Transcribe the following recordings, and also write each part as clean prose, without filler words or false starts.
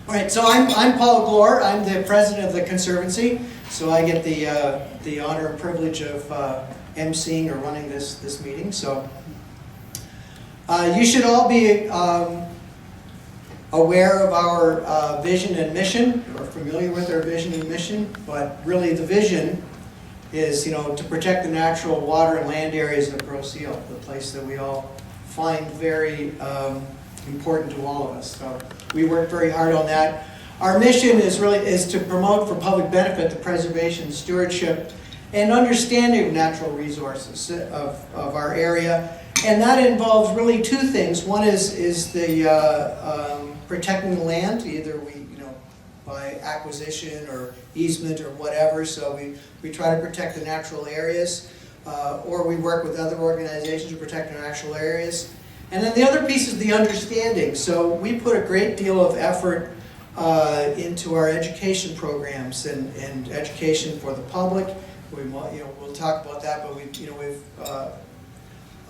All right, so I'm Paul Gloor. I'm the president of the Conservancy, so I get the honor and privilege of emceeing or running this meeting. So you should all be aware of our vision and mission, or familiar with our vision and mission. But really, the vision is, to protect the natural water and land areas of Grosse Ile, the place that we all find very important to all of us. So we work very hard on that. Our mission is to promote for public benefit the preservation, stewardship, and understanding of natural resources of our area. And that involves really two things. One is the protecting the land, either by acquisition or easement or whatever. So we try to protect the natural areas, or we work with other organizations to protect the natural areas. And then the other piece is the understanding. So we put a great deal of effort into our education programs and education for the public. We'll talk about that, but we've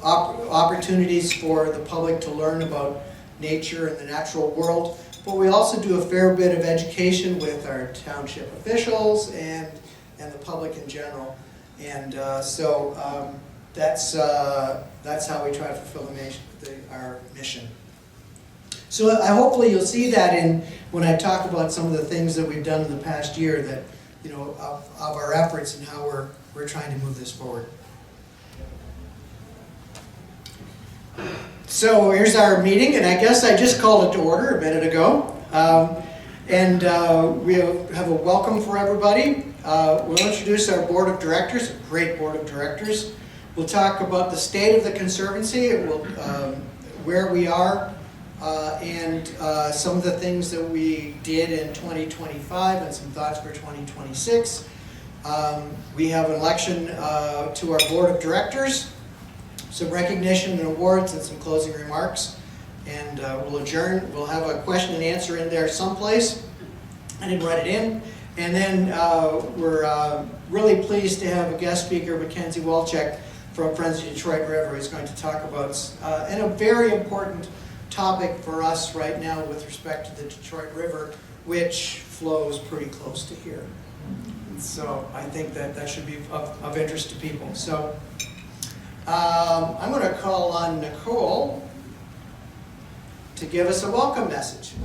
opportunities for the public to learn about nature and the natural world. But we also do a fair bit of education with our township officials and the public in general. And so that's how we try to fulfill our mission. So hopefully you'll see that when I talk about some of the things that we've done in the past year, that of our efforts and how we're trying to move this forward. So here's our meeting, and I guess I just called it to order a minute ago. We have a welcome for everybody. We'll introduce our board of directors, a great board of directors. We'll talk about the state of the Conservancy, where we are, and some of the things that we did in 2025 and some thoughts for 2026. We have an election to our board of directors, some recognition and awards, and some closing remarks. And we'll adjourn. We'll have a question and answer in there someplace. I didn't write it in. And then we're really pleased to have a guest speaker, Mackenzie Walczek from Friends of the Detroit River, who's going to talk about and a very important topic for us right now with respect to the Detroit River, which flows pretty close to here. So I think that should be of interest to people. So I'm going to call on Nicole to give us a welcome message.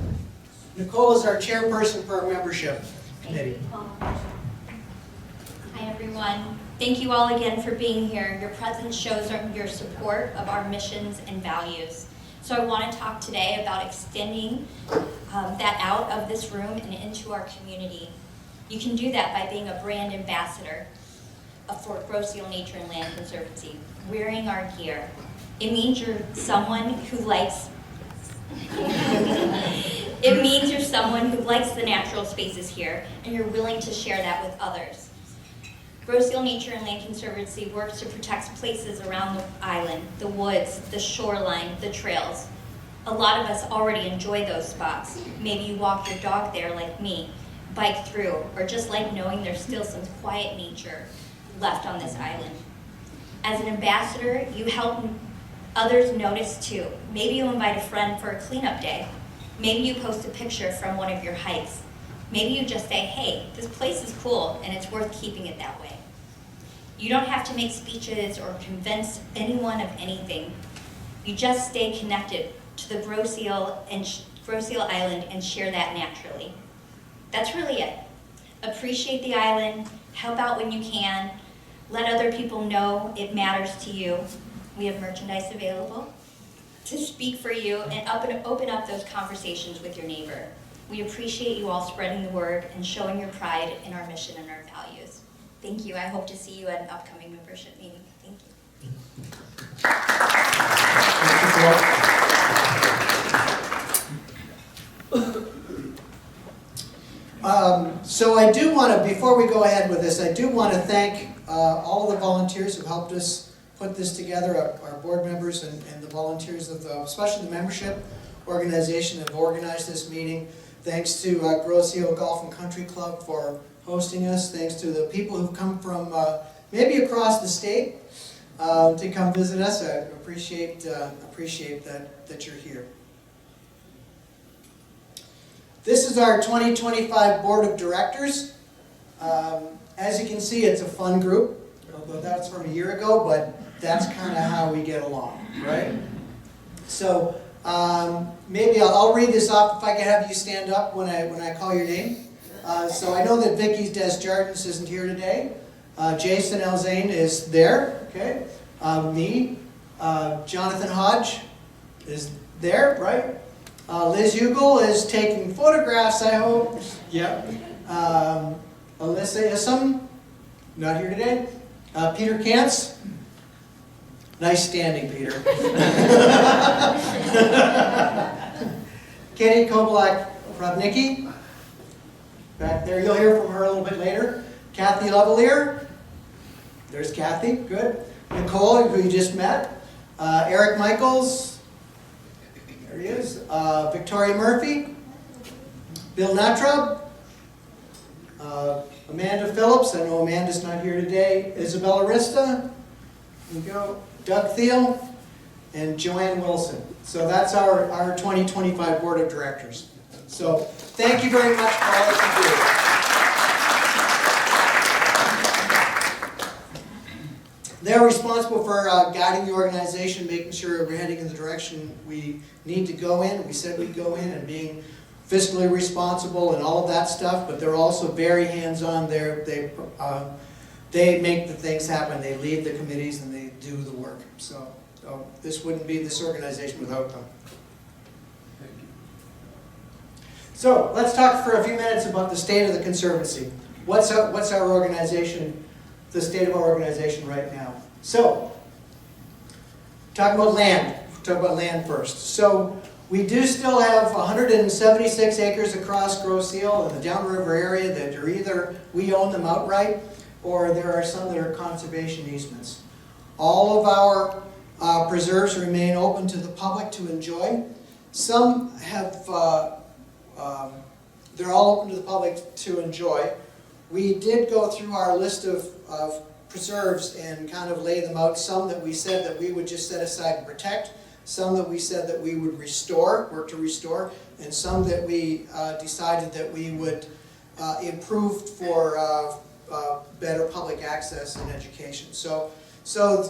Nicole is our chairperson for our membership committee. Hi everyone. Thank you all again for being here. Your presence shows your support of our missions and values. So I want to talk today about extending that out of this room and into our community. You can do that by being a brand ambassador for Grosse Ile Nature and Land Conservancy, wearing our gear. It means you're someone who likes the natural spaces here, and you're willing to share that with others. Grosse Ile Nature and Land Conservancy works to protect places around the island, the woods, the shoreline, the trails. A lot of us already enjoy those spots. Maybe you walk your dog there like me, bike through, or just like knowing there's still some quiet nature left on this island. As an ambassador, you help others notice too. Maybe you invite a friend for a cleanup day. Maybe you post a picture from one of your hikes. Maybe you just say, hey, this place is cool and it's worth keeping it that way. You don't have to make speeches or convince anyone of anything. You just stay connected to the Grosse Ile Island and share that naturally. That's really it. Appreciate the island, help out when you can, let other people know it matters to you. We have merchandise available to speak for you and open up those conversations with your neighbor. We appreciate you all spreading the word and showing your pride in our mission and our values. Thank you. I hope to see you at an upcoming membership meeting. Thank you. So I do want to, before we go ahead with this, I do want to thank all of the volunteers who helped us put this together, our board members and the volunteers of especially the membership organization that have organized this meeting. Thanks to Grosse Ile Golf and Country Club for hosting us. Thanks to the people who've come from maybe across the state to come visit us. I appreciate that you're here. This is our 2025 Board of Directors. As you can see, it's a fun group, although that's from a year ago, but that's kind of how we get along, right? So maybe I'll read this off if I can have you stand up when I call your name. So I know that Vicky Desjardins isn't here today. Jason Elzane is there, okay? Me, Jonathan Hodge is there, right? Liz Hugel is taking photographs, I hope. Yep. Alyssa Issam, not here today. Peter Kantz. Nice standing, Peter. Katie Kobalak-Rodnicki. Back there, you'll hear from her a little bit later. Kathy Lavalier. There's Kathy, good. Nicole, who you just met. Eric Michaels. There he is. Victoria Murphy. Bill Natrub. Amanda Phillips. I know Amanda's not here today. Isabella Rista. There you go. Doug Thiel. And Joanne Wilson. So that's our 2025 Board of Directors. So thank you very much for all that you do. They're responsible for guiding the organization, making sure we're heading in the direction we need to go in. We said we'd go in, and being fiscally responsible and all of that stuff, but they're also very hands-on. They make the things happen. They lead the committees and they do the work. So this wouldn't be this organization without them. Thank you. So let's talk for a few minutes about the state of the Conservancy. What's our organization, the state of our organization right now? So, talk about land. Talk about land first. So we do still have 176 acres across Grosse Ile in the downriver area that are either we own them outright, or there are some that are conservation easements. All of our preserves remain open to the public to enjoy. Some have, they're all open to the public to enjoy. We did go through our list of preserves and kind of lay them out. Some that we said that we would just set aside and protect, some that we said that we would restore, work to restore, and some that we decided that we would improve for better public access and education. So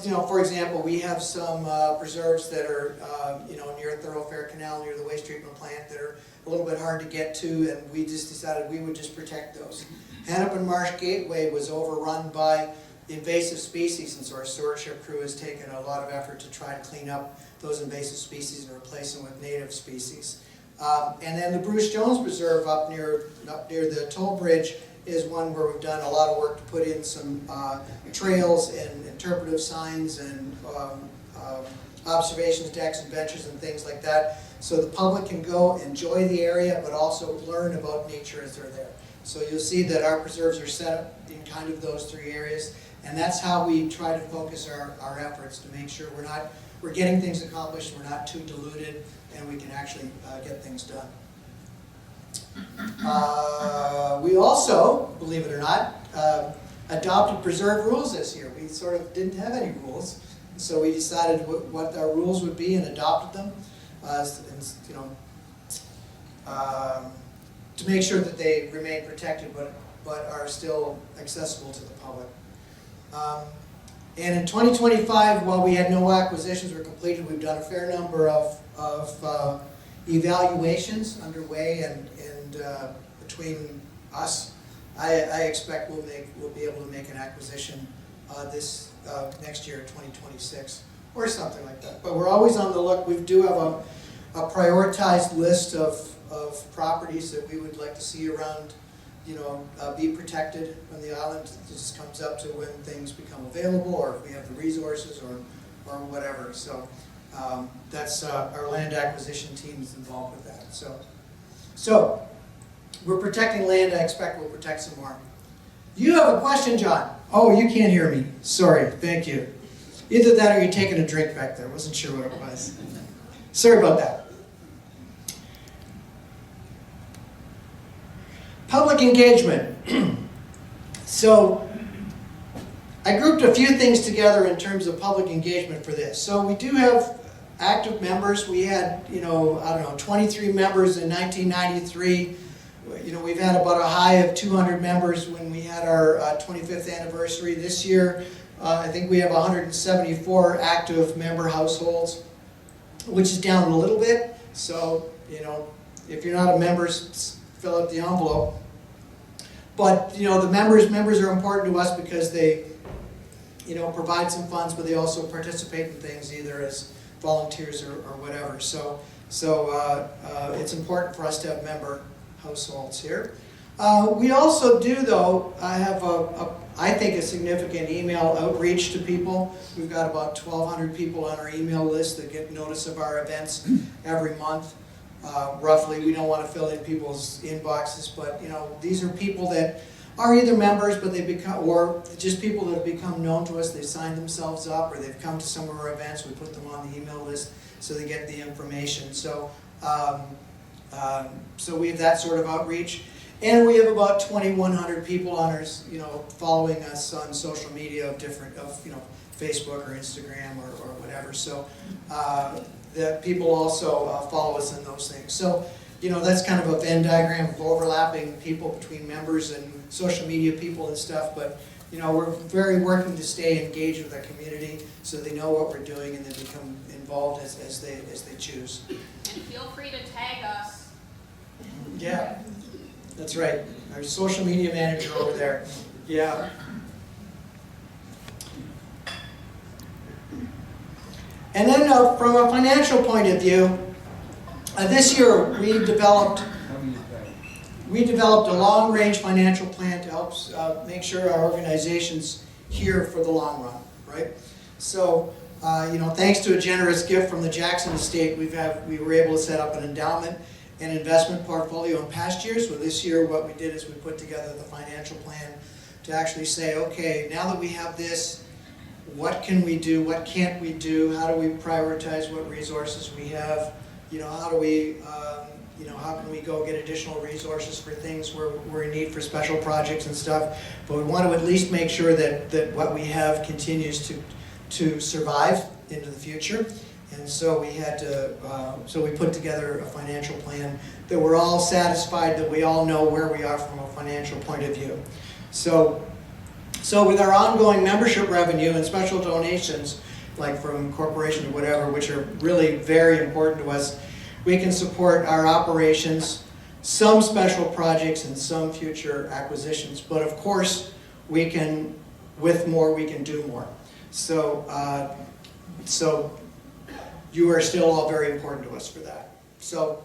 you know, for example, we have some preserves that are you know, near Thoroughfare Canal, near the waste treatment plant, that are a little bit hard to get to, and we just decided we would just protect those. Hennepin Marsh Gateway was overrun by invasive species, and so our stewardship crew has taken a lot of effort to try to clean up those invasive species and replace them with native species. And then the Bruce Jones Preserve up near the toll bridge is one where we've done a lot of work to put in some trails and interpretive signs and observations decks and benches and things like that, so the public can go enjoy the area but also learn about nature as they're there. So you'll see that our preserves are set up in kind of those three areas, and that's how we try to focus our efforts to make sure we're getting things accomplished, we're not too diluted, and we can actually get things done. We also, believe it or not, adopted preserve rules this year. We sort of didn't have any rules, so we decided what our rules would be and adopted them, and, you know, to make sure that they remain protected but are still accessible to the public. And in 2025, while we had no acquisitions were completed, we've done a fair number of evaluations underway, and between us, I expect we'll be able to make an acquisition this next year, 2026, or something like that. But we're always on the look. We do have a prioritized list of properties that we would like to see around, you know, be protected on the island. It just comes up to when things become available, or if we have the resources, or whatever. So that's our land acquisition team is involved with that. So we're protecting land. I expect we'll protect some more. You have a question, John? Oh, you can't hear me. Sorry. Thank you. Either that or you're taking a drink back there. Wasn't sure what it was. Sorry about that. Public engagement. So I grouped a few things together in terms of public engagement for this. So we do have active members. We had, you know, I don't know, 23 members in 1993. You know, we've had about a high of 200 members when we had our 25th anniversary. This year, I think we have 174 active member households, which is down a little bit. So, you know, if you're not a member, fill out the envelope. But, you know, the members are important to us because they, you know, provide some funds, but they also participate in things either as volunteers or whatever. So it's important for us to have member households here. We also do, though, have I think a significant email outreach to people. We've got about 1,200 people on our email list that get notice of our events every month. Roughly, we don't want to fill in people's inboxes, but you know, these are people that are either members, but they become, or just people that have become known to us. They signed themselves up, or they've come to some of our events. We put them on the email list so they get the information. So, so we have that sort of outreach, and we have about 2,100 people on our, you know, following us on social media of different, you know, Facebook or Instagram or whatever. So. That people also follow us in those things. So, you know, that's kind of a Venn diagram of overlapping people between members and social media people and stuff, but, you know, we're very working to stay engaged with our community so they know what we're doing and they become involved as they choose. And feel free to tag us. Yeah, that's right. Our social media manager over there. Yeah. And then from a financial point of view, this year we developed a long-range financial plan to help make sure our organization's here for the long run, right? So, you know, thanks to a generous gift from the Jackson estate, we were able to set up an endowment and investment portfolio in past years. So this year what we did is we put together the financial plan to actually say, okay, now that we have this, what can we do? What can't we do? How do we prioritize what resources we have? You know, how do we, you know, how can we go get additional resources for things we're in need for special projects and stuff? But we want to at least make sure that what we have continues to survive into the future. And so we had to, so we put together a financial plan that we're all satisfied that we all know where we are from a financial point of view. So with our ongoing membership revenue and special donations, like from corporations or whatever, which are really very important to us, we can support our operations, some special projects, and some future acquisitions. But of course, we can, with more, we can do more. So, so you are still all very important to us for that. So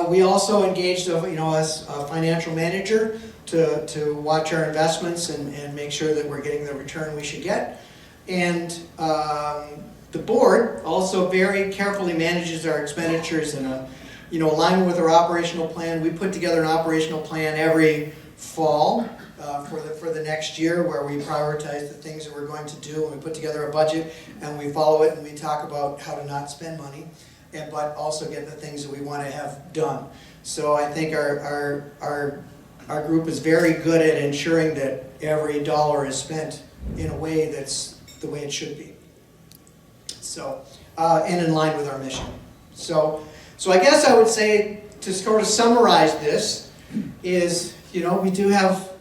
we also engaged, you know, as a financial manager to watch our investments and make sure that we're getting the return we should get. And the board also very carefully manages our expenditures in a, you know, alignment with our operational plan. We put together an operational plan every fall for the next year where we prioritize the things that we're going to do, and we put together a budget and we follow it and we talk about how to not spend money, but also get the things that we want to have done. So I think our group is very good at ensuring that every dollar is spent in a way that's the way it should be. So, and in line with our mission. So I guess I would say, to sort of summarize this, is, you know,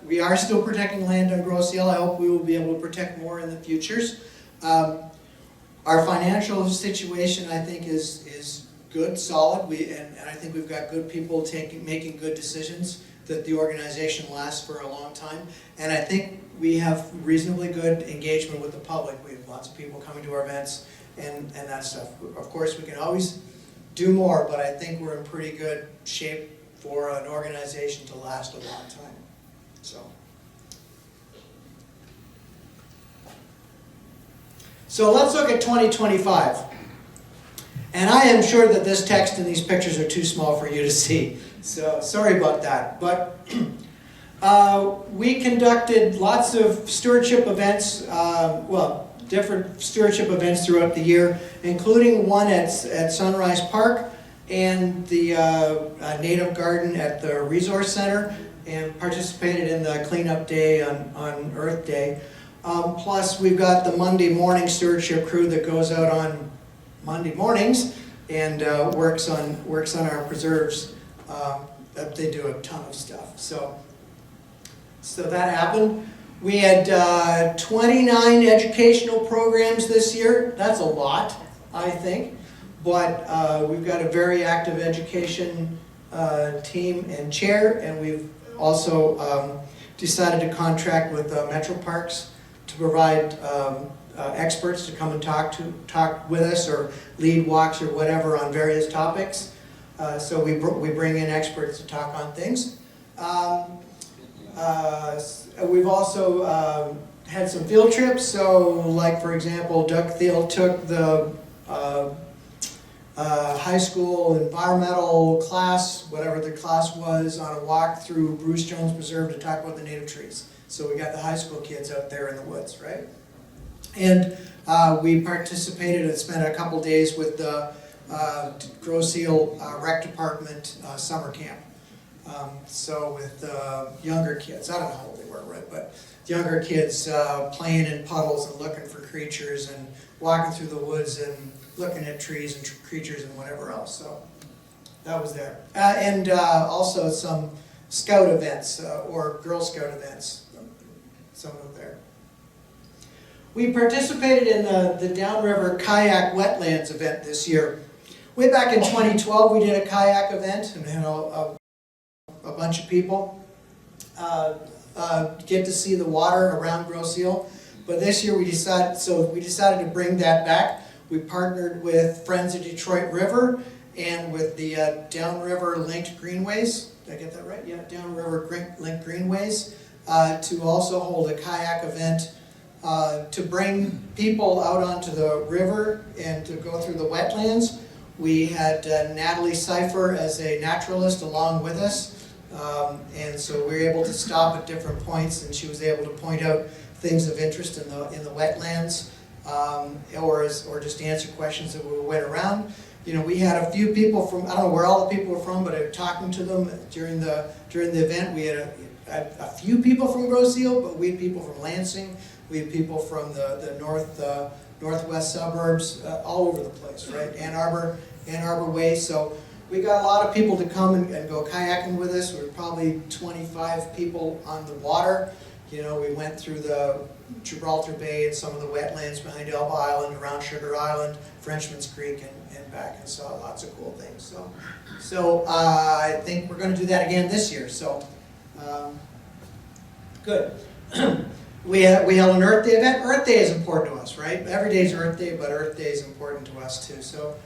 we are still protecting land on Grosse Ile. I hope we will be able to protect more in the futures. Our financial situation, I think, is good, solid. And I think we've got good people making good decisions, that the organization lasts for a long time. And I think we have reasonably good engagement with the public. We have lots of people coming to our events and that stuff. Of course, we can always do more, but I think we're in pretty good shape for an organization to last a long time. So let's look at 2025. And I am sure that this text and these pictures are too small for you to see. So sorry about that. But we conducted lots of stewardship events, different stewardship events throughout the year, including one at Sunrise Park and the Native Garden at the Resource Center, and participated in the cleanup day on Earth Day. Plus, we've got the Monday morning stewardship crew that goes out on Monday mornings and works on our preserves they do a ton of stuff. So that happened. We had 29 educational programs this year. That's a lot, I think. But we've got a very active education team and chair, and we've also decided to contract with Metro Parks to provide experts to come and talk with us or lead walks or whatever on various topics. So we bring in experts to talk on things. We've also had some field trips. So, like for example, Doug Thiel took the high school environmental class, whatever the class was, on a walk through Bruce Jones Preserve to talk about the native trees. So we got the high school kids out there in the woods, right? And we participated and spent a couple days with the Grosse Ile Rec Department summer camp. So with younger kids, I don't know how old they were, right? But younger kids playing in puddles and looking for creatures and walking through the woods and looking at trees and creatures and whatever else. So that was there. And also some scout events or Girl Scout events, some of there. We participated in the Downriver Kayak Wetlands event this year. Way back in 2012, we did a kayak event and had a bunch of people get to see the water around Grosse Ile. But this year we decided to bring that back. We partnered with Friends of Detroit River and with the Downriver Linked Greenways. Did I get that right? Yeah, Downriver Linked Greenways to also hold a kayak event to bring people out onto the river and to go through the wetlands. We had Natalie Seifer as a naturalist along with us. And so we were able to stop at different points, and she was able to point out things of interest in the wetlands, or just answer questions that we went around. You know, we had a few people from, I don't know where all the people were from, but talking to them during the event, we had a few people from Grosse Ile, but we had people from Lansing, we had people from the northwest suburbs, all over the place, right? Ann Arbor Way. So we got a lot of people to come and go kayaking with us. We were probably 25 people on the water. You know, we went through the Gibraltar Bay and some of the wetlands behind Elba Island, around Sugar Island, Frenchman's Creek, and back, and saw lots of cool things. So I think we're going to do that again this year. So good. We held an Earth Day event. Earth Day is important to us, right? Every day is Earth Day, but Earth Day is important to us too. So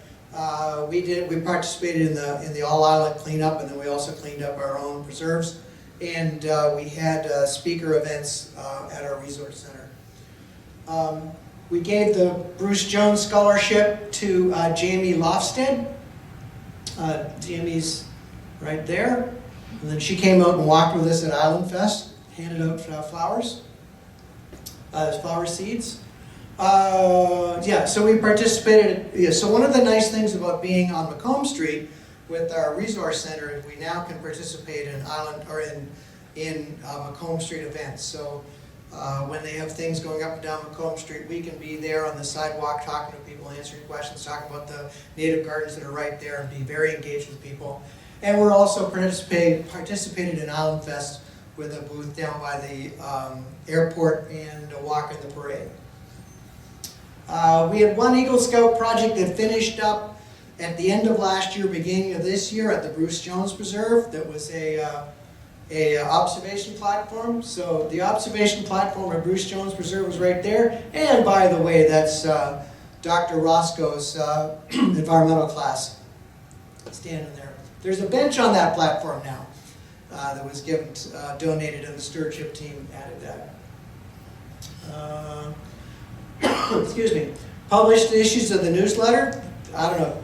we participated in the All Island cleanup, and then we also cleaned up our own preserves. And we had speaker events at our resource center. We gave the Bruce Jones Scholarship to Jamie Lofsted. Jamie's right there. And then she came out and walked with us at Island Fest, handed out flowers, flower seeds. So we participated. Yeah, so one of the nice things about being on Macomb Street with our resource center is we now can participate in Macomb Street events. So when they have things going up and down Macomb Street, we can be there on the sidewalk talking to people, answering questions, talking about the native gardens that are right there, and be very engaged with people. And we're also participated in Island Fest with a booth down by the airport and a walk in the parade. We had one Eagle Scout project that finished up at the end of last year, beginning of this year, at the Bruce Jones Preserve. That was a observation platform. So the observation platform at Bruce Jones Preserve was right there. And by the way, that's Dr. Roscoe's environmental class standing there. There's a bench on that platform now that was given, donated, and the stewardship team added that. Excuse me. Published issues of the newsletter. I don't know.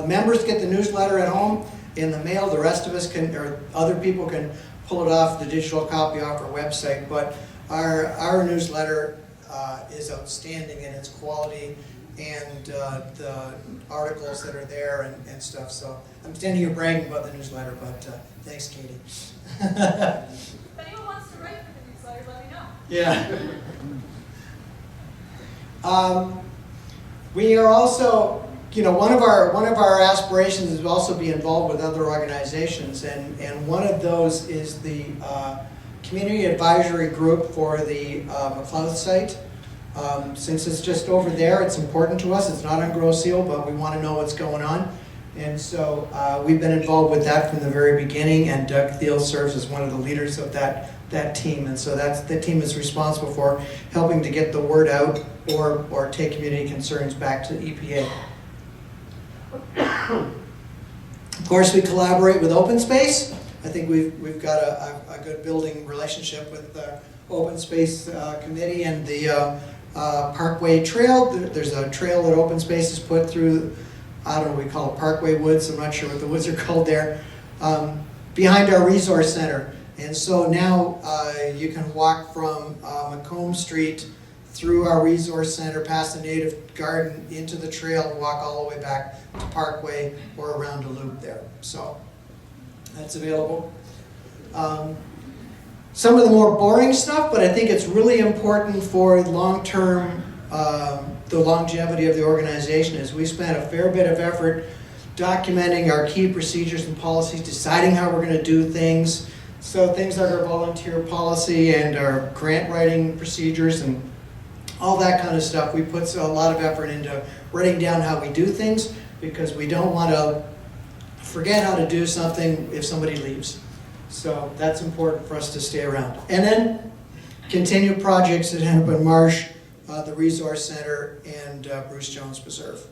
The members get the newsletter at home in the mail. The rest of us can, or other people can pull it off the digital copy off our website. But our newsletter is outstanding in its quality and the articles that are there and stuff. So I'm standing here bragging about the newsletter, but thanks, Katie. If anyone wants to write for the newsletter, let me know. Yeah. We are also you know, one of our aspirations is to also be involved with other organizations, and one of those is the community advisory group for the McLeod site. Since it's just over there, it's important to us. It's not on Grosse Ile, but we want to know what's going on. And so we've been involved with that from the very beginning, and Doug Thiel serves as one of the leaders of that team. And so that team is responsible for helping to get the word out or take community concerns back to the EPA. Of course, we collaborate with Open Space. I think we've got a good building relationship with the Open Space Committee and the Parkway Trail. There's a trail that Open Space has put through, I don't know, we call it Parkway Woods, I'm not sure what the woods are called there, behind our resource center. And so now you can walk from Macomb Street through our resource center, past the native garden, into the trail, and walk all the way back to Parkway or around a loop there. So that's available. Some of the more boring stuff, but I think it's really important for long-term, the longevity of the organization, is we spent a fair bit of effort documenting our key procedures and policies, deciding how we're going to do things. So things like our volunteer policy and our grant writing procedures and all that kind of stuff. We put a lot of effort into writing down how we do things, because we don't want to forget how to do something if somebody leaves. So that's important for us to stay around. And then continue projects at Hennepin Marsh, the Resource Center, and Bruce Jones Preserve.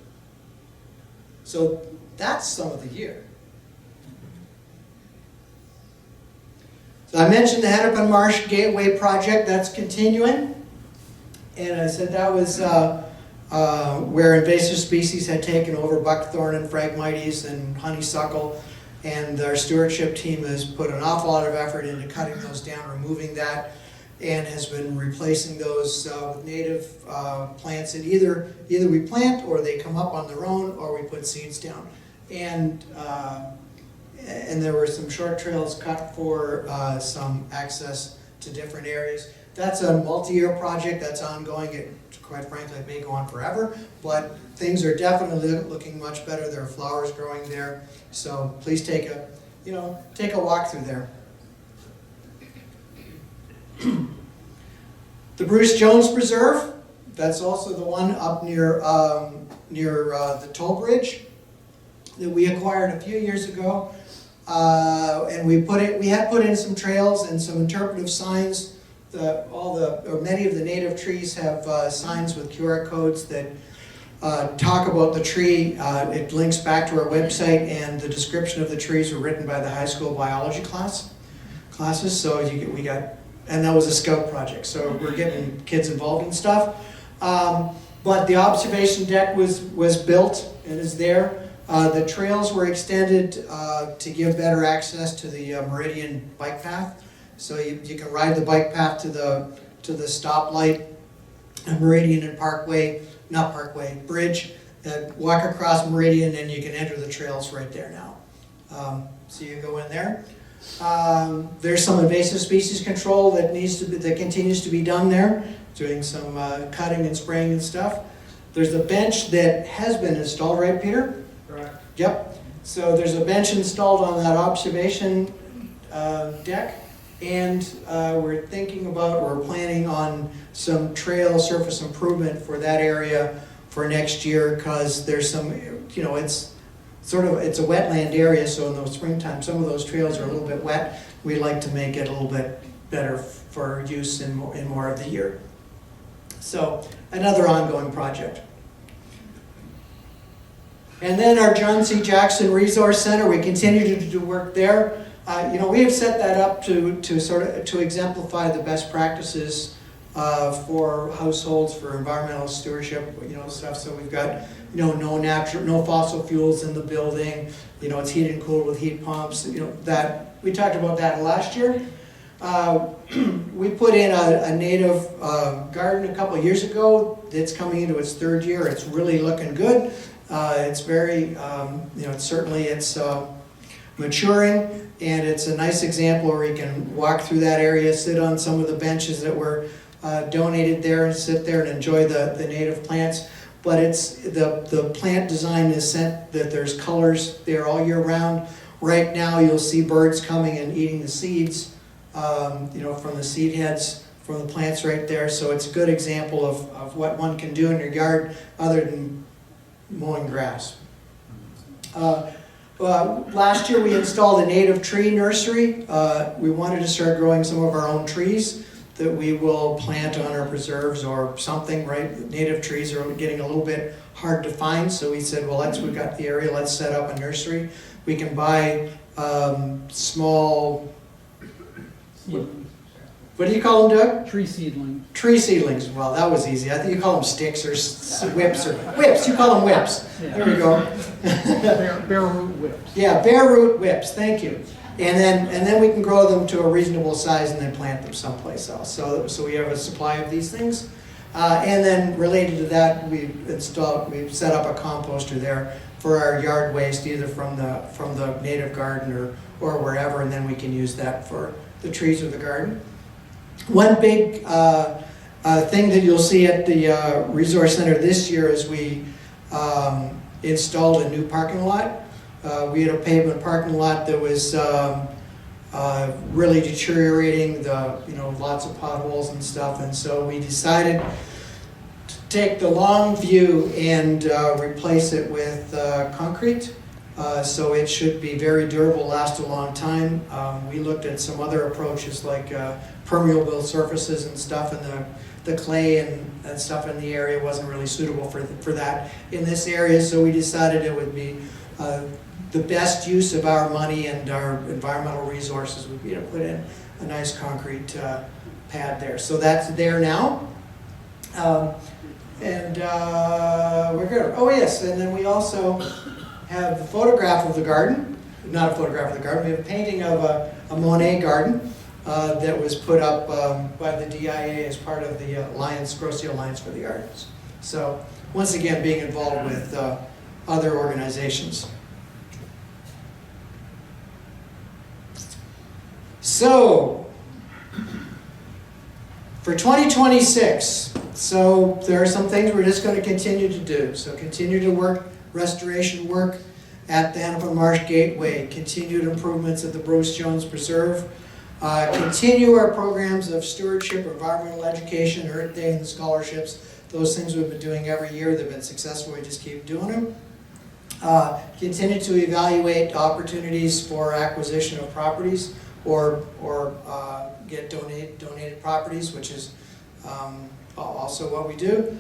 So that's some of the year. So I mentioned the Hennepin Marsh Gateway project. That's continuing. And I said that was where invasive species had taken over buckthorn and phragmites and honeysuckle. And our stewardship team has put an awful lot of effort into cutting those down, removing that, and has been replacing those with native plants that either we plant or they come up on their own, or we put seeds down. And there were some short trails cut for some access to different areas. That's a multi-year project that's ongoing. It, quite frankly, it may go on forever, but things are definitely looking much better. There are flowers growing there. So please take a walk through there. The Bruce Jones Preserve, that's also the one up near the toll bridge that we acquired a few years ago. And we had put in some trails and some interpretive signs. Many of the native trees have signs with QR codes that talk about the tree. It links back to our website, and the description of the trees were written by the high school biology classes. So and that was a scout project. So we're getting kids involved in stuff. But the observation deck was built and is there. The trails were extended to give better access to the Meridian bike path. So you can ride the bike path to the stoplight, Meridian and Bridge, walk across Meridian, and you can enter the trails right there now. So you go in there. There's some invasive species control that continues to be done there, doing some cutting and spraying and stuff. There's a bench that has been installed, right, Peter? Correct. Yep. So there's a bench installed on that observation deck. And we're planning on some trail surface improvement for that area for next year, because there's some, it's a wetland area, so in the springtime, some of those trails are a little bit wet. We'd like to make it a little bit better for use in more of the year. So another ongoing project. And then our John C. Jackson Resource Center, we continue to do work there. We have set that up to exemplify the best practices for households for environmental stewardship, stuff. So we've got, no fossil fuels in the building. It's heated and cooled with heat pumps. That we talked about that last year. We put in a native garden a couple of years ago. It's coming into its third year. It's really looking good. It's very, it's maturing. And it's a nice example where you can walk through that area, sit on some of the benches that were donated there, and sit there and enjoy the native plants. but it's, the plant design is set that there's colors there all year round. Right now, you'll see birds coming and eating the seeds, you know, from the seed heads, from the plants right there. So it's a good example of what one can do in your yard other than mowing grass. Last year we installed a native tree nursery. We wanted to start growing some of our own trees that we will plant on our preserves or something, right? Native trees are getting a little bit hard to find, so we said, well, we've got the area, let's set up a nursery. We can buy small, what do you call them, Doug? Tree seedling. Tree seedlings. Well, that was easy. I think you call them sticks or whips or whips. You call them whips. Yeah. There we go. Bare root whips. Yeah, bare root whips. Thank you. And then we can grow them to a reasonable size and then plant them someplace else. So we have a supply of these things. And then related to that, we've set up a composter there for our yard waste, either from the native garden or wherever, and then we can use that for the trees of the garden. One big thing that you'll see at the Resource Center this year is we installed a new parking lot. We had a pavement parking lot that was really deteriorating, lots of potholes and stuff, and so we decided to take the long view and replace it with concrete. So it should be very durable, last a long time. We looked at some other approaches like permeable surfaces and stuff, and the clay and stuff in the area wasn't really suitable for that in this area, so we decided it would be the best use of our money and our environmental resources would be to put in a nice concrete pad there. So that's there now. We're good. Oh yes, and then we also have a photograph of the garden. Not a photograph of the garden, we have a painting of a Monet garden that was put up by the DIA as part of the Grosse Ile Alliance for the Arts. So once again, being involved with other organizations. So, for 2026, so there are some things we're just going to continue to do. So continue to work, restoration work at the Hennepin Marsh Gateway, continued improvements at the Bruce Jones Preserve, continue our programs of stewardship, environmental education, Earth Day, and the scholarships. Those things we've been doing every year. They've been successful. We just keep doing them. Continue to evaluate opportunities for acquisition of properties or get donated properties, which is also what we do.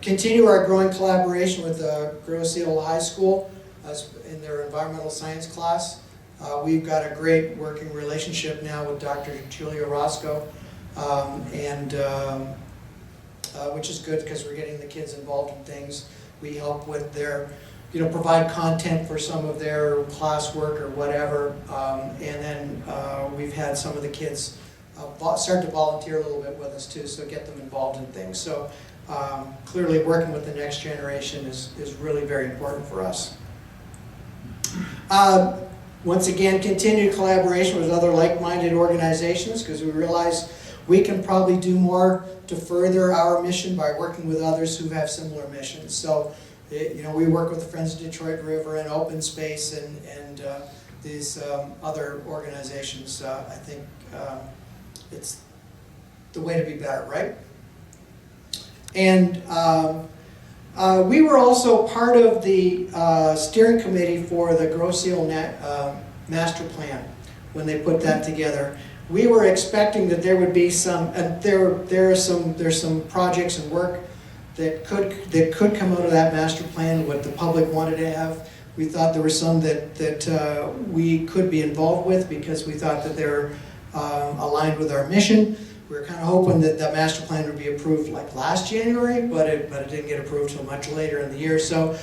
Continue our growing collaboration with Grosse Ile High School in their environmental science class. We've got a great working relationship now with Dr. Julia Roscoe, which is good because we're getting the kids involved in things. We help with their, provide content for some of their classwork or whatever, and then we've had some of the kids start to volunteer a little bit with us too, so get them involved in things. So clearly working with the next generation is really very important for us. Once again, continued collaboration with other like-minded organizations, because we realize we can probably do more to further our mission by working with others who have similar missions. So, we work with the Friends of Detroit River and Open Space and these other organizations. I think it's the way to be better, right? And we were also part of the steering committee for the Grosse Ile master plan when they put that together. We were expecting that there would be some, and there's some projects and work that could come out of that master plan, what the public wanted to have. We thought there were some that we could be involved with because we thought that they're aligned with our mission. We were kind of hoping that that master plan would be approved like last January, but it didn't get approved until much later in the year. So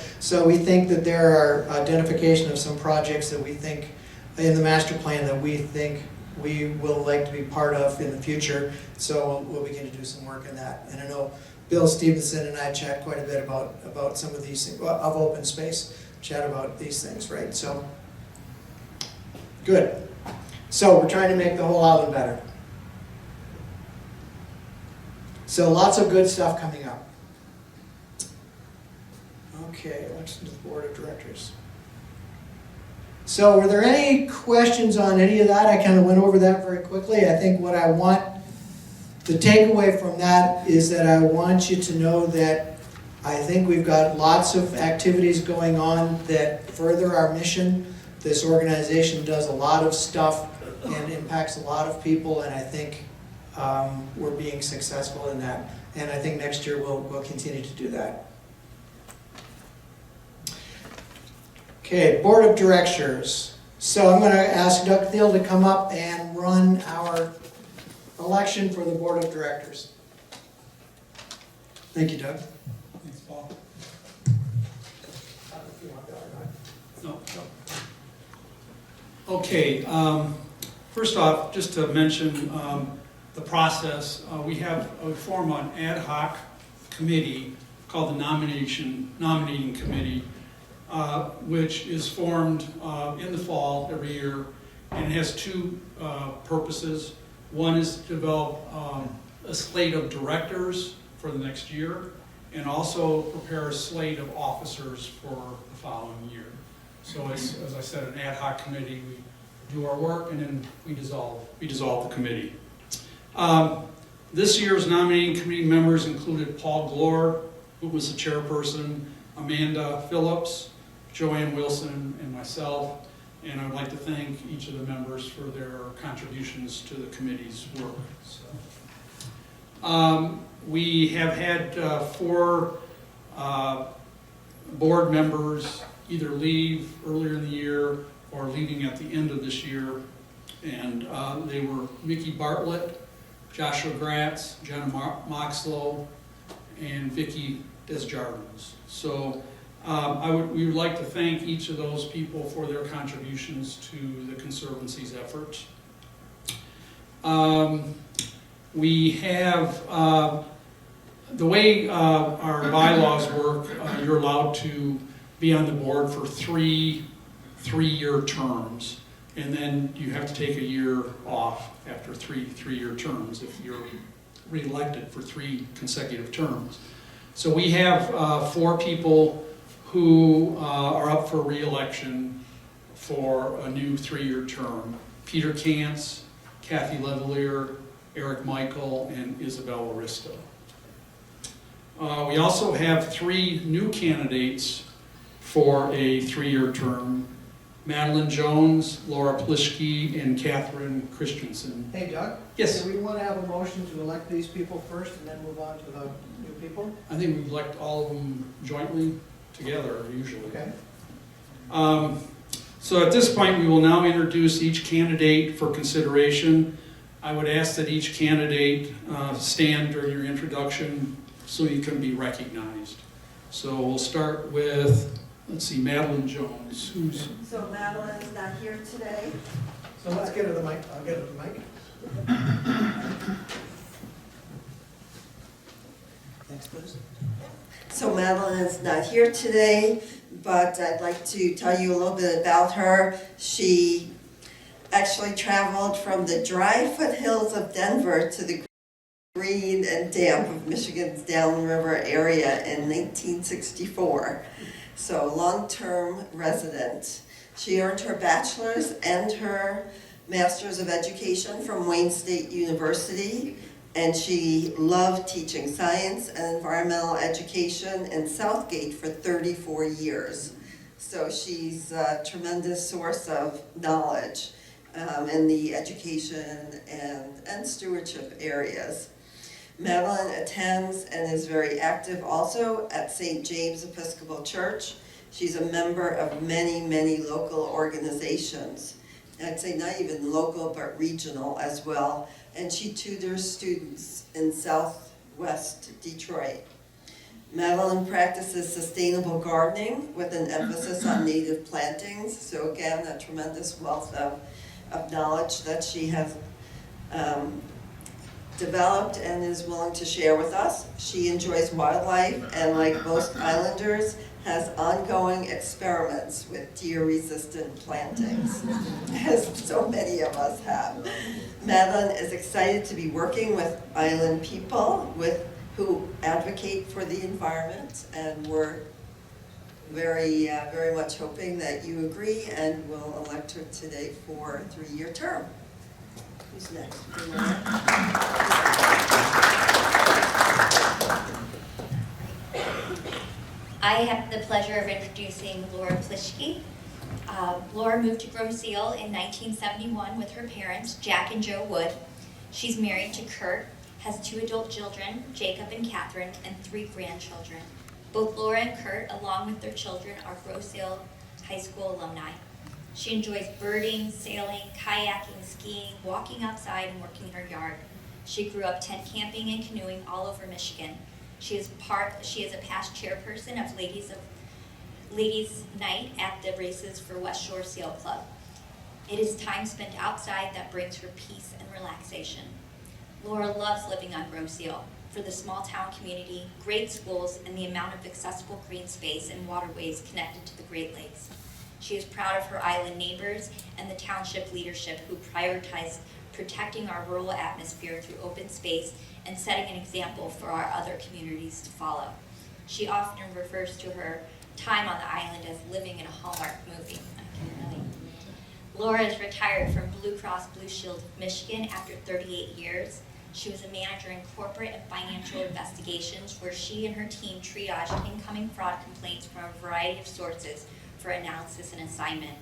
we think that there are identification of some projects that we think in the master plan that we think we will like to be part of in the future. So we'll begin to do some work in that. And I know Bill Stevenson and I chat quite a bit about some of these things, of open space, chat about these things, right? So, good. So we're trying to make the whole island better. So lots of good stuff coming up. Okay, election to the board of directors. So were there any questions on any of that? I kind of went over that very quickly. I think what I want, the takeaway from that is that I want you to know that I think we've got lots of activities going on that further our mission. This organization does a lot of stuff and impacts a lot of people, and I think we're being successful in that. And I think next year we'll continue to do that. Okay, board of directors. So I'm going to ask Doug Thiel to come up and run our election for the board of directors. Thank you, Doug. Thanks, Paul. I don't know if you want that or not. No. Okay, first off, just to mention the process, we form an ad hoc committee called the nominating committee, which is formed in the fall every year, and it has two purposes. One is to develop a slate of directors for the next year, and also prepare a slate of officers for the following year. So it's, as I said, an ad hoc committee. We do our work and then we dissolve the committee. This year's nominating committee members included Paul Gloor, who was the chairperson, Amanda Phillips, Joanne Wilson, and myself. And I'd like to thank each of the members for their contributions to the committee's work. So, we have had 4 board members either leave earlier in the year or leaving at the end of this year. And they were Mickey Bartlett, Joshua Gratz, Jenna Moxlow, and Vicki Desjardins. So we would like to thank each of those people for their contributions to the Conservancy's efforts. We have, the way our bylaws work, you're allowed to be on the board for three-year terms, and then you have to take a year off after three-year terms if you're re-elected for 3 consecutive terms. So we have 4 people who are up for re-election for a new 3-year term. Peter Kantz, Kathy Levelier, Eric Michael, and Isabel Aristo. We also have 3 new candidates for a 3-year term: Madeline Jones, Laura Plischke, and Catherine Christensen. Hey, Doug? Yes? Do we want to have a motion to elect these people first and then move on to the new people? I think we elect all of them jointly together, usually. Okay. So at this point, we will now introduce each candidate for consideration. I would ask that each candidate stand during your introduction so you can be recognized. So we'll start with, let's see, Madeline Jones. So Madeline is not here today. So let's get her the mic. I'll get her the mic. Thanks, please. So Madeline is not here today, but I'd like to tell you a little bit about her. She actually traveled from the dry foothills of Denver to the green and damp of Michigan's downriver area in 1964. So long-term resident. She earned her bachelor's and her master's of education from Wayne State University, and she loved teaching science and environmental education in Southgate for 34 years. So she's a tremendous source of knowledge in the education and stewardship areas. Madeline attends and is very active also at St. James Episcopal Church. She's a member of many, many local organizations. I'd say not even local, but regional as well. And she tutors students in Southwest Detroit. Madeline practices sustainable gardening with an emphasis on native plantings. So again, a tremendous wealth of knowledge that she has developed and is willing to share with us. She enjoys wildlife and, like most islanders, has ongoing experiments with deer-resistant plantings, as so many of us have. Madeline is excited to be working with island people who advocate for the environment, and we're very much hoping that you agree and will elect her today for a 3-year term. Who's next? I have the pleasure of introducing Laura Plischke. Laura moved to Grosse Ile in 1971 with her parents, Jack and Joe Wood. She's married to Kurt, has 2 adult children, Jacob and Catherine, and 3 grandchildren. Both Laura and Kurt, along with their children, are Grosse Ile High School alumni. She enjoys birding, sailing, kayaking, skiing, walking outside, and working in her yard. She grew up tent camping and canoeing all over Michigan. She is a past chairperson of Ladies' Night at the races for West Shore Sail Club. It is time spent outside that brings her peace and relaxation. Laura loves living on Grosse Ile for the small town community, great schools, and the amount of accessible green space and waterways connected to the Great Lakes. She is proud of her island neighbors and the township leadership who prioritize protecting our rural atmosphere through open space and setting an example for our other communities to follow. She often refers to her time on the island as living in a Hallmark movie. I can relate. Laura is retired from Blue Cross Blue Shield of Michigan after 38 years. She was a manager in corporate and financial investigations where she and her team triaged incoming fraud complaints from a variety of sources for analysis and assignment.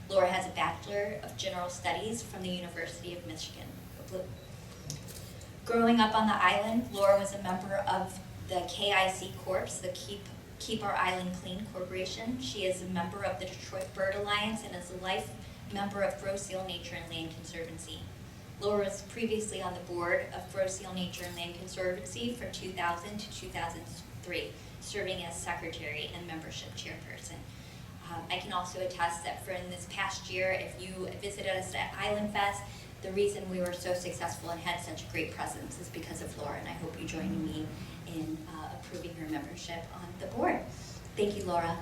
Laura has a Bachelor of General Studies from the University of Michigan. Growing up on the island, Laura was a member of the KIC Corps, the Keep Our Island Clean Corporation. She is a member of the Detroit Bird Alliance and is a life member of Grosse Ile Nature and Land Conservancy. Laura was previously on the board of Grosse Ile Nature and Land Conservancy from 2000 to 2003, serving as secretary and membership chairperson. I can also attest that for in this past year, if you visited us at Island Fest, the reason we were so successful and had such a great presence is because of Laura, and I hope you join me in approving her membership on the board. Thank you, Laura.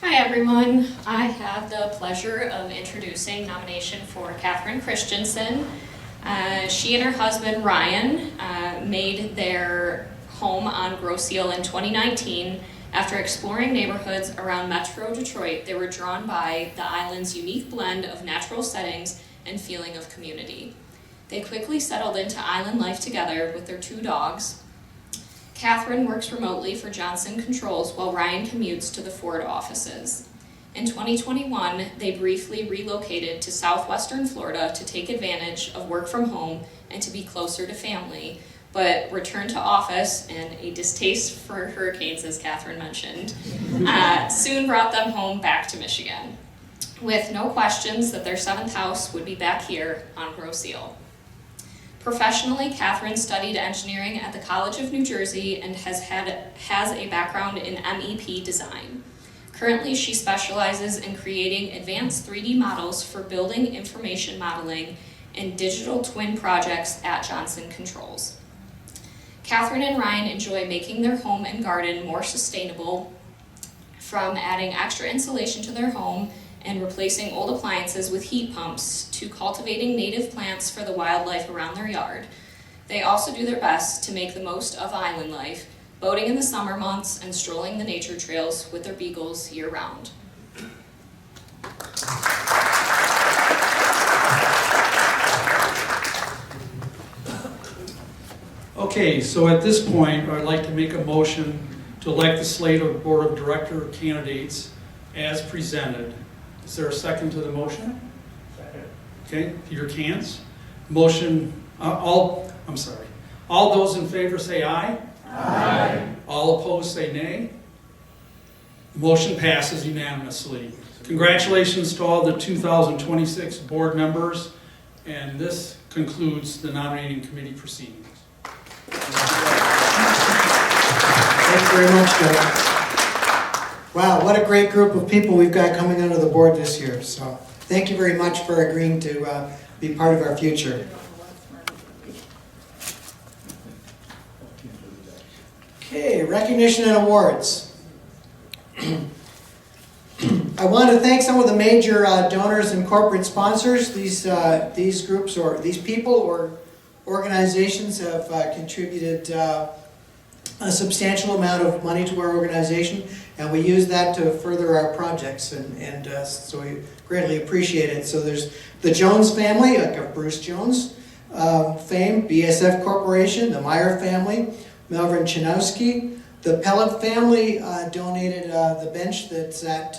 Hi everyone. I have the pleasure of introducing nomination for Catherine Christensen. She and her husband Ryan made their home on Grosse Ile in 2019. After exploring neighborhoods around Metro Detroit, they were drawn by the island's unique blend of natural settings and feeling of community. They quickly settled into island life together with their 2 dogs. Catherine works remotely for Johnson Controls while Ryan commutes to the Ford offices. In 2021, they briefly relocated to southwestern Florida to take advantage of work from home and to be closer to family, but returned to office and a distaste for hurricanes, as Catherine mentioned, soon brought them home back to Michigan, with no questions that their 7th house would be back here on Grosse Ile. Professionally, Catherine studied engineering at the College of New Jersey and has a background in MEP design. Currently, she specializes in creating advanced 3D models for building information modeling and digital twin projects at Johnson Controls. Catherine and Ryan enjoy making their home and garden more sustainable, from adding extra insulation to their home and replacing old appliances with heat pumps to cultivating native plants for the wildlife around their yard. They also do their best to make the most of island life, boating in the summer months and strolling the nature trails with their beagles year-round. Okay, so at this point, I'd like to make a motion to elect the slate of Board of Director candidates as presented. Is there a second to the motion? Second. Okay, Peter Kantz. Motion, all those in favor say aye. Aye. All opposed say nay. Motion passes unanimously. Congratulations to all the 2026 board members, and this concludes the nominating committee proceedings. Thanks very much, Joe. Wow, what a great group of people we've got coming onto the board this year. So thank you very much for agreeing to be part of our future. Okay, recognition and awards. I want to thank some of the major donors and corporate sponsors. These groups or these people or organizations have contributed a substantial amount of money to our organization, and we use that to further our projects, and so we greatly appreciate it. So there's the Jones family, like of Bruce Jones fame, BSF Corporation, the Meyer family, Melvin Chinowski. The Pellet family donated the bench that's at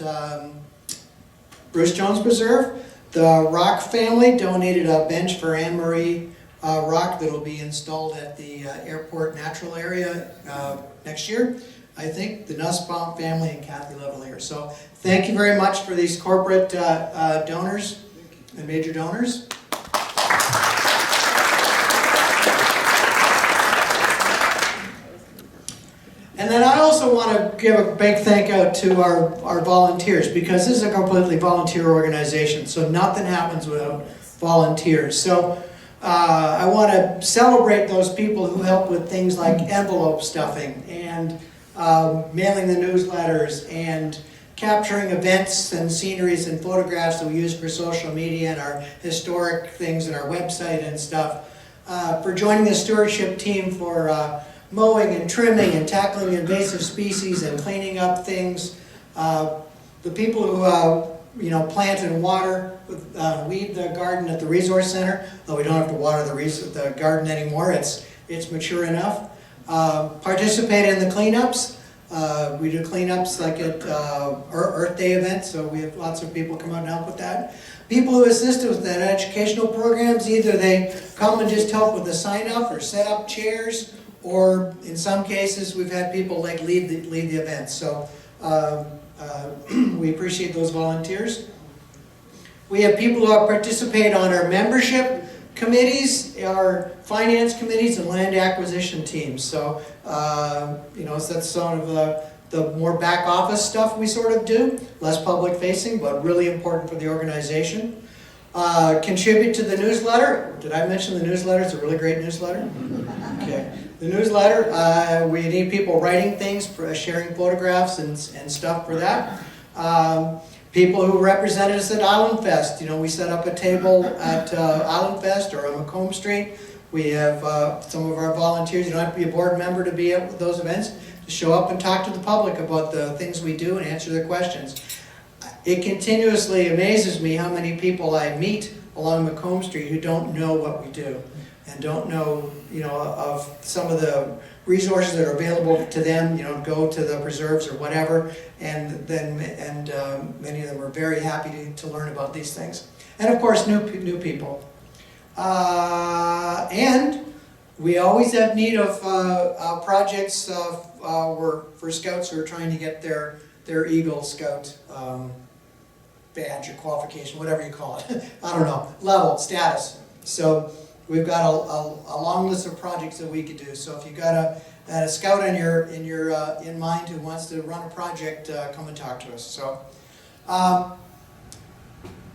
Bruce Jones Preserve. The Rock family donated a bench for Anne Marie Rock that'll be installed at the airport natural area next year. I think the Nussbaum family and Kathy Levalier. So thank you very much for these corporate donors and major donors. And then I also want to give a big thank out to our volunteers, because this is a completely volunteer organization, so nothing happens without volunteers. So I want to celebrate those people who help with things like envelope stuffing and mailing the newsletters and capturing events and sceneries and photographs that we use for social media and our historic things and our website and stuff. For joining the stewardship team for mowing and trimming and tackling invasive species and cleaning up things. The people who plant and water, weed the garden at the resource center, though we don't have to water the garden anymore, it's mature enough. Participate in the cleanups. We do cleanups like at Earth Day events, so we have lots of people come out and help with that. People who assist with that educational programs, either they come and just help with the sign up or set up chairs, or in some cases we've had people like lead the events. So we appreciate those volunteers. We have people who participate on our membership committees, our finance committees, and land acquisition teams. So so that's some of the more back office stuff we sort of do, less public facing, but really important for the organization. Contribute to the newsletter. Did I mention the newsletter? It's a really great newsletter. Okay. The newsletter, we need people writing things, sharing photographs and stuff for that. People who represented us at Island Fest. We set up a table at Island Fest or on Macomb Street. We have some of our volunteers. You don't have to be a board member to be at those events. Just show up and talk to the public about the things we do and answer their questions. It continuously amazes me how many people I meet along Macomb Street who don't know what we do and don't know, of some of the resources that are available to them. Go to the preserves or whatever, and many of them are very happy to learn about these things. And of course, new people. And we always have need of projects for scouts who are trying to get their Eagle Scout badge or qualification, whatever you call it. I don't know, level, status. So we've got a long list of projects that we could do. So if you've got a scout in mind who wants to run a project, come and talk to us. So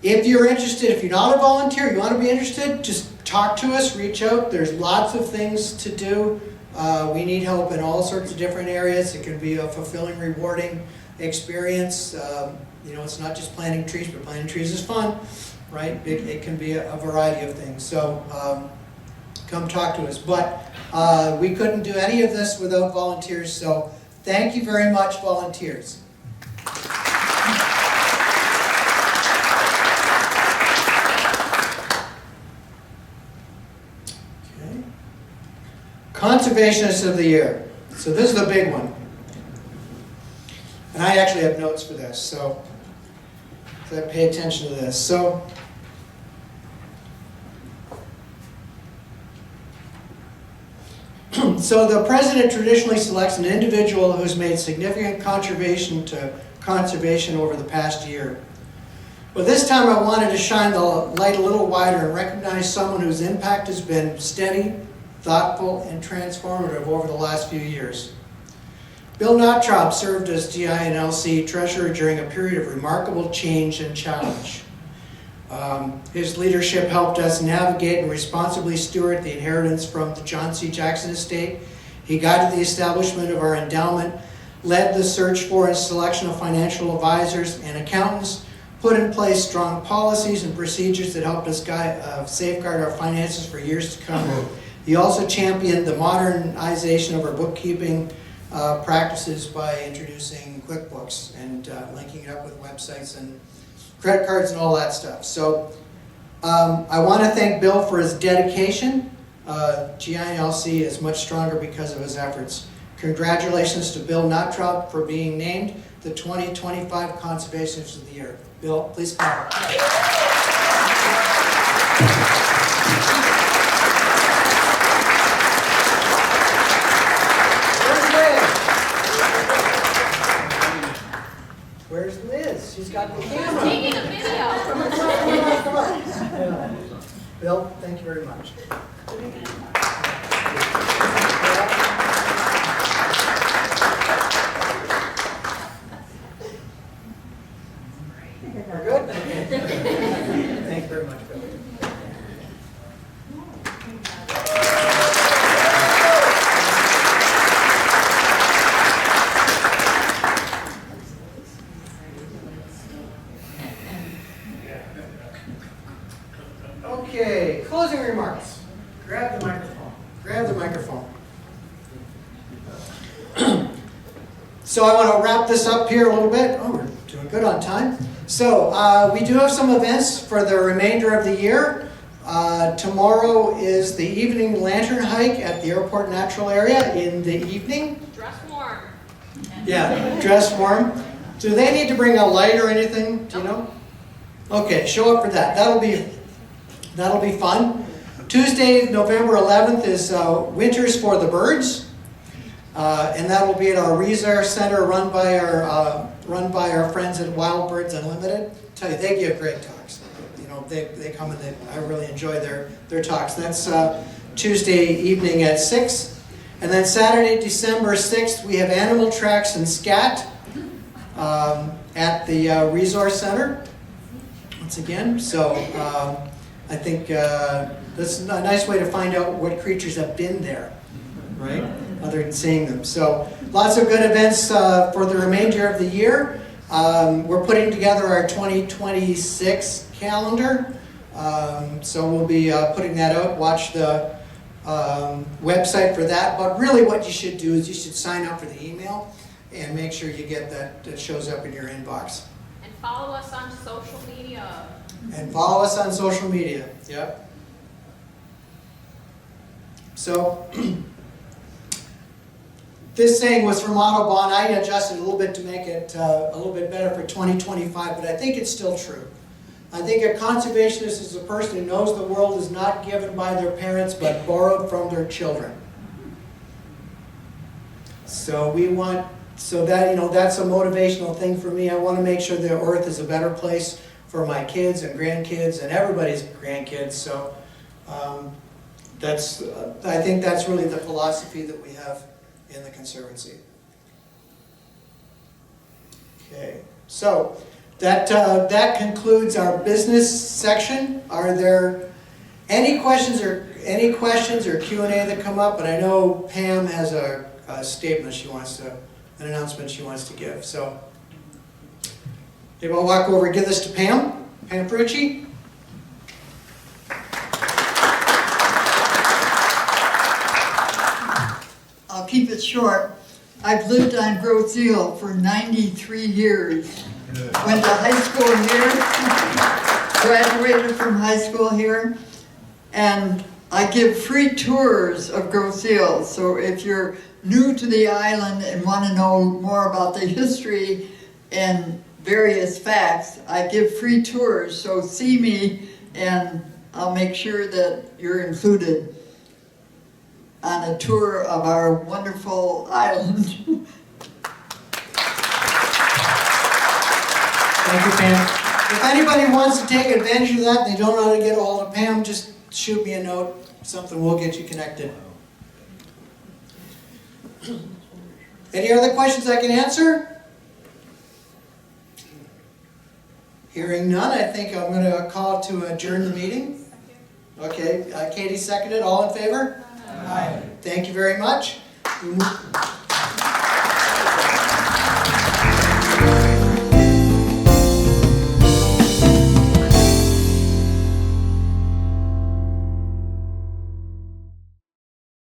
if you're interested, if you're not a volunteer, you want to be interested, just talk to us, reach out. There's lots of things to do. We need help in all sorts of different areas. It can be a fulfilling, rewarding experience. It's not just planting trees, but planting trees is fun, right? It can be a variety of things. So come talk to us. But we couldn't do any of this without volunteers, so thank you very much, volunteers. Okay. Conservationist of the Year. So this is the big one. And I actually have notes for this, so pay attention to this. So the president traditionally selects an individual who's made significant contribution to conservation over the past year. But this time I wanted to shine the light a little wider and recognize someone whose impact has been steady, thoughtful, and transformative over the last few years. Bill Nottrop served as GINLC treasurer during a period of remarkable change and challenge. His leadership helped us navigate and responsibly steward the inheritance from the John C. Jackson estate. He guided the establishment of our endowment, led the search for and selection of financial advisors and accountants, put in place strong policies and procedures that helped us safeguard our finances for years to come. He also championed the modernization of our bookkeeping practices by introducing QuickBooks and linking it up with websites and credit cards and all that stuff. So I want to thank Bill for his dedication. GINLC is much stronger because of his efforts. Congratulations to Bill Nuttrop for being named the 2025 Conservationist of the Year. Bill, please come up. Where's Liz? She's got the camera. Taking a video. Come on. Bill, thank you very much. We're good? Thank you very much, Bill. Okay, closing remarks. Grab the microphone. Grab the microphone. So I want to wrap this up here a little bit. Oh, we're doing good on time. So we do have some events for the remainder of the year. Tomorrow is the evening lantern hike at the airport natural area in the evening. Dress warm. Yeah, dress warm. Do they need to bring a light or anything? Do you know? Okay, show up for that. That'll be fun. Tuesday, November 11th is Winters for the Birds. And that will be at our Resource Center run by our friends at Wild Birds Unlimited. I tell you, they give great talks. You know, they come and I really enjoy their talks. That's Tuesday evening at 6. And then Saturday, December 6th, we have Animal Tracks and Scat at the Resource Center. Once again, so I think that's a nice way to find out what creatures have been there, right? Other than seeing them. So lots of good events for the remainder of the year. We're putting together our 2026 calendar. So we'll be putting that out. Watch the website for that. But really what you should do is you should sign up for the email and make sure you get that shows up in your inbox. And follow us on social media. And follow us on social media. Yep. So this saying was from Autobahn. I adjusted a little bit to make it a little bit better for 2025, but I think it's still true. I think a conservationist is a person who knows the world is not given by their parents but borrowed from their children. So that's a motivational thing for me. I want to make sure the earth is a better place for my kids and grandkids and everybody's grandkids. So I think that's really the philosophy that we have in the Conservancy. Okay, so that concludes our business section. Are there any questions or Q&A that come up? But I know Pam has a statement an announcement she wants to give. So maybe I'll walk over and give this to Pam. Pam Frucci. I'll keep it short. I've lived on Thiel for 93 years. Went to high school here, graduated from high school here, and I give free tours of Thiel. So if you're new to the island and want to know more about the history and various facts, I give free tours. So see me and I'll make sure that you're included on a tour of our wonderful island. Thank you, Pam. If anybody wants to take advantage of that and they don't know how to get a hold of Pam, just shoot me a note, something, we'll get you connected. Any other questions I can answer? Hearing none, I think I'm going to call to adjourn the meeting. Okay, Katie seconded. All in favor? Aye. Thank you very much.